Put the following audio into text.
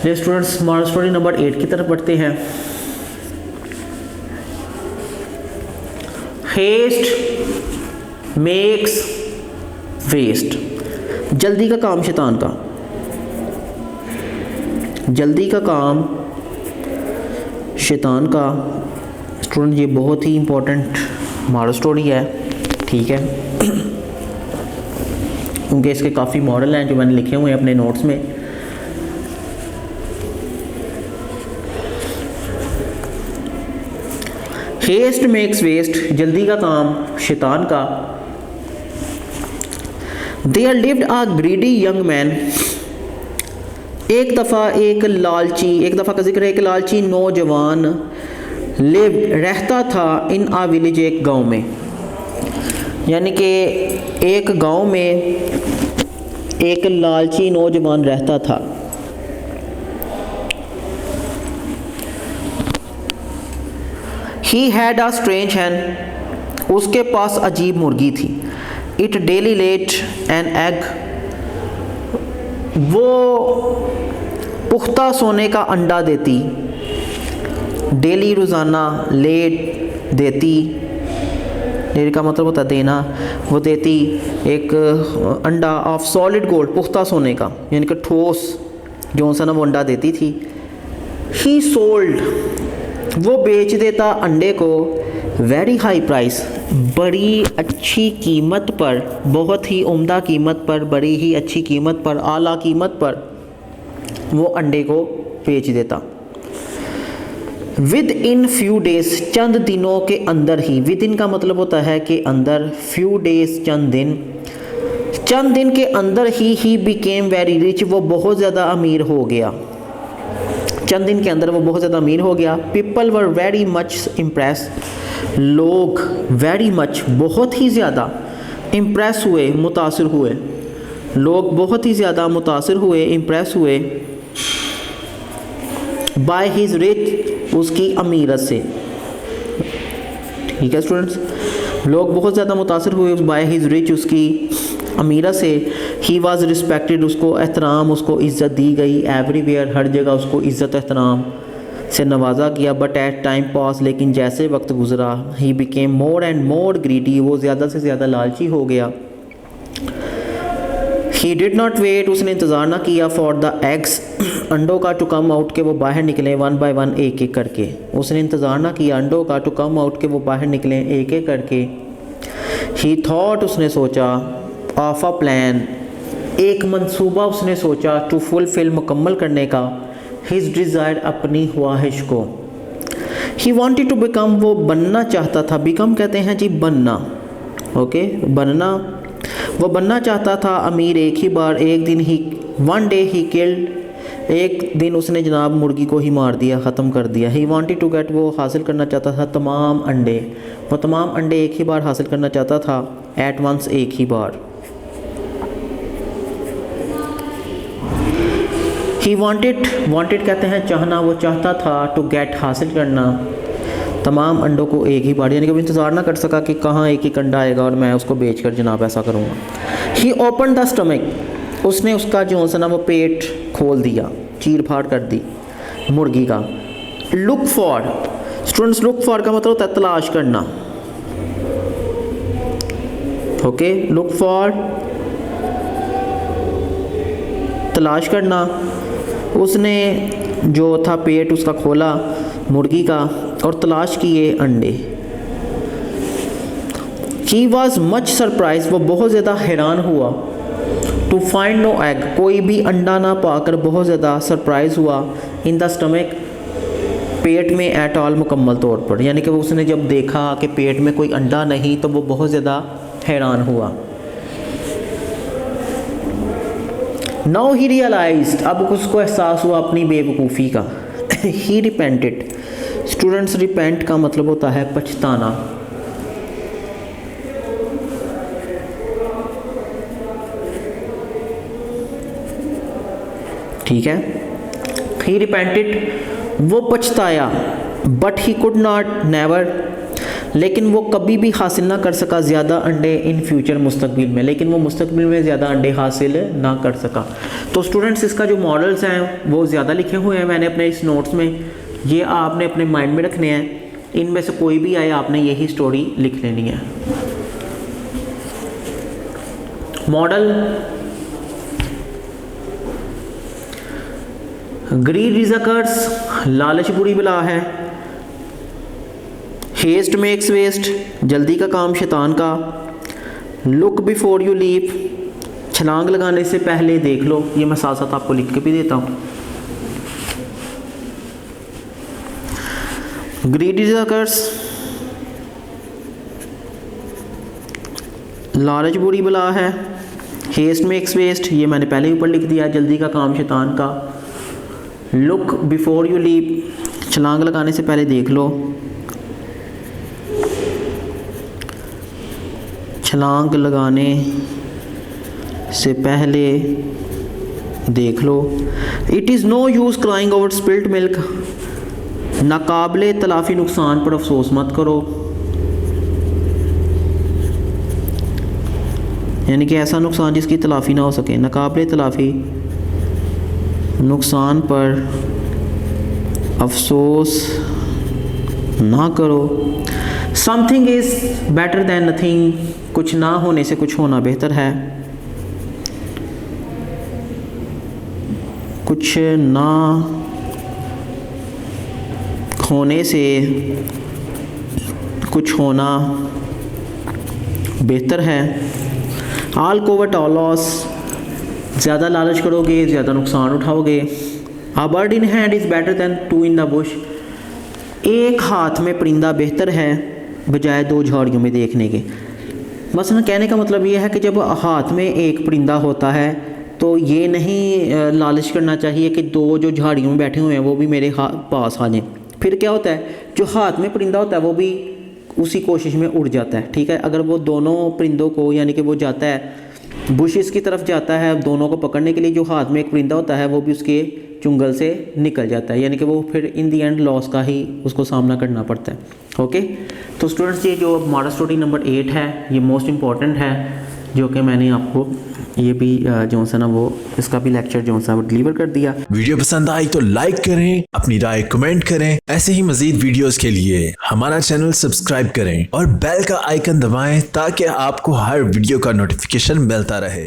चलिए students moral story number 8 की तरफ बढ़ते हैं। Haste makes waste. जल्दी का काम शैतान का, जल्दी का काम शैतान का। स्टूडेंट ये बहुत ही इम्पोर्टेंट मॉरल स्टोरी है, ठीक है, क्योंकि इसके काफ़ी मॉडल हैं जो मैंने लिखे हुए हैं अपने नोट्स में। हेस्ट मेक्स वेस्ट, जल्दी का काम शैतान का। There lived a greedy young man. एक दफ़ा का जिक्र है, एक लालची नौजवान रहता था इन आ विलेज, एक गांव में, यानी कि एक गांव में एक लालची नौजवान रहता था। ही हैड अ स्ट्रेंज हैन, उसके पास अजीब मुर्गी थी। It daily laid an egg, वो पुख्ता सोने का अंडा देती। डेली रोज़ाना, लेट देती, डेली का मतलब होता है देना, वो देती एक अंडा ऑफ सॉलिड गोल्ड, पुख्ता सोने का, यानी कि ठोस जो सा ना वो अंडा देती थी। ही सोल्ड, वो बेच देता अंडे को, वेरी हाई प्राइस, बड़ी अच्छी कीमत पर, बहुत ही उम्दा कीमत पर, बड़ी ही अच्छी कीमत पर, आला कीमत पर वो अंडे को बेच देता। विद इन फ्यू डेज, चंद दिनों के अंदर ही, विद इन का मतलब होता है कि अंदर, फ्यू डेज चंद दिन के अंदर ही बिकेम वेरी रिच, वो बहुत ज़्यादा अमीर हो गया। चंद दिन के अंदर वो बहुत ज़्यादा अमीर हो गया। People were very much impress, लोग वेरी मच बहुत ही ज़्यादा इम्प्रेस हुए, मुतासिर हुए, लोग बहुत ही ज़्यादा मुतासिर हुए, इम्प्रेस हुए बाय हिज रिच, उसकी अमीरत से। ठीक है स्टूडेंट्स, लोग बहुत ज़्यादा मुतासिर हुए बाय हिज रिच, उसकी अमीरत से। ही वॉज रिस्पेक्टेड, उसको एहतराम, उसको इज़्ज़त दी गई। एवरीवेयर, हर जगह उसको इज़्ज़त एहतराम से नवाजा गया। बट एट टाइम पास, लेकिन जैसे वक्त गुजरा, he became more and more greedy, वो ज़्यादा से ज़्यादा लालची हो गया। ही डिड नॉट वेट, उसने इंतज़ार ना किया, फॉर द एग्स, अंडों का, टू कम आउट के वो बाहर निकलें, वन बाय वन, एक एक करके। उसने इंतज़ार ना किया अंडों का, टू कम आउट के वो बाहर निकलें, एक एक करके। ही थॉट, उसने सोचा, ऑफ अ प्लान, एक मंसूबा उसने सोचा, टू फुलफिल, मुकम्मल करने का, हिज डिज़ायर, अपनी ख्वाहिश को। ही वॉन्टेड टू बिकम, वो बनना चाहता था। बिकम कहते हैं जी बनना, ओके, बनना, वो बनना चाहता था अमीर एक ही बार। एक दिन ही, वन डे ही किल्ड, एक दिन उसने जनाब मुर्गी को ही मार दिया, ख़त्म कर दिया। ही वॉन्टेड टू गेट, वो हासिल करना चाहता था तमाम अंडे, वो तमाम अंडे एक ही बार हासिल करना चाहता था, एट वंस, एक ही बार। ही वांटेड कहते हैं चाहना, वो चाहता था, टू गेट, हासिल करना, तमाम अंडों को एक ही बार, यानी कि वो इंतज़ार ना कर सका कि कहाँ एक ही अंडा आएगा और मैं उसको बेचकर जनाब ऐसा करूँगा। ही ओपन द स्टमक, उसने उसका जो सा ना वो पेट खोल दिया, चीर फाड़ कर दी मुर्गी का। Look for, students look for का मतलब होता है तलाश करना, ओके, लुक फॉर, तलाश करना। उसने जो था पेट उसका खोला मुर्गी का और तलाश किए अंडे। ही वॉज मच सरप्राइज, वो बहुत ज़्यादा हैरान हुआ, टू फाइंड नो एग, कोई भी अंडा ना पाकर बहुत ज़्यादा सरप्राइज हुआ, इन द स्टमक, पेट में, एट ऑल, मुकम्मल तौर पर, यानी कि उसने जब देखा कि पेट में कोई अंडा नहीं तो वो बहुत ज़्यादा हैरान हुआ। नाउ ही रियलाइज्ड, अब उसको एहसास हुआ अपनी बेवकूफ़ी का। ही रिपेंटेड, स्टूडेंट्स रिपेंट का मतलब होता है पछताना। ठीक है, ही रिपेंटेड, वो पछताया, but he could not, never, लेकिन वो कभी भी हासिल ना कर सका ज़्यादा अंडे इन फ्यूचर मुस्तकबिल में, लेकिन वो मुस्तकबिल में ज़्यादा अंडे हासिल ना कर सका। तो स्टूडेंट्स इसका जो मॉडल्स हैं वो ज़्यादा लिखे हुए हैं मैंने अपने इस नोट्स में, ये आपने अपने माइंड में रखने हैं। इनमें से कोई भी आए आपने यही स्टोरी लिख लेनी है। मॉडल, ग्रीड इज अ कर्स, लालच बुरी बला है। हेस्ट मेक्स वेस्ट, जल्दी का काम शैतान का। लुक बिफोर यू लीप, छलांग लगाने से पहले देख लो। ये मैं साथ साथ आपको लिख के भी देता हूँ। ग्रीड इज अ कर्स, लालच बुरी बला है। हेस्ट मेक्स वेस्ट, ये मैंने पहले ऊपर लिख दिया, जल्दी का काम शैतान का। लुक बिफोर यू लीप, छलांग लगाने से पहले देख लो। छलांग लगाने से पहले देख लो। It is no use crying over spilt milk, नाकाबिले तलाफ़ी नुकसान पर अफसोस मत करो। यानी कि ऐसा नुकसान जिसकी तलाफ़ी ना हो सके, नाकाबिले तलाफ़ी नुकसान पर अफसोस ना करो। Something is better then nothing, कुछ ना होने से कुछ होना बेहतर है। कुछ ना होने से कुछ होना बेहतर है। आल कोवट ऑल लॉस, ज़्यादा लालच करोगे ज़्यादा नुकसान उठाओगे। A bird in hand is better than two in the bush, एक हाथ में परिंदा बेहतर है बजाय दो झाड़ियों में देखने के। मसलन कहने का मतलब ये है कि जब हाथ में एक परिंदा होता है तो ये नहीं लालच करना चाहिए कि दो जो झाड़ियों में बैठे हुए हैं वो भी मेरे पास आ जाएं। फिर क्या होता है, जो हाथ में परिंदा होता है वो भी उसी कोशिश में उड़ जाता है। ठीक है, अगर वो दोनों परिंदों को, यानी कि वो जाता है बुशेस की तरफ जाता है दोनों को पकड़ने के लिए, जो हाथ में एक परिंदा होता है वो भी उसके चुंगल से निकल जाता है, यानी कि वो फिर इन दी एंड लॉस का ही उसको सामना करना पड़ता है। ओके, तो स्टूडेंट्स ये जो मॉडल स्टोरी नंबर 8 है ये मोस्ट इम्पॉर्टेंट है, जो कि मैंने आपको ये भी जो सा ना वो इसका भी लेक्चर जो सा वो डिलीवर कर दिया। वीडियो पसंद आई तो लाइक करें, अपनी राय कमेंट करें। ऐसे ही मजीद वीडियोस के लिए हमारा चैनल सब्सक्राइब करें और बेल का आइकन दबाएं ताकि आपको हर वीडियो का नोटिफिकेशन मिलता रहे।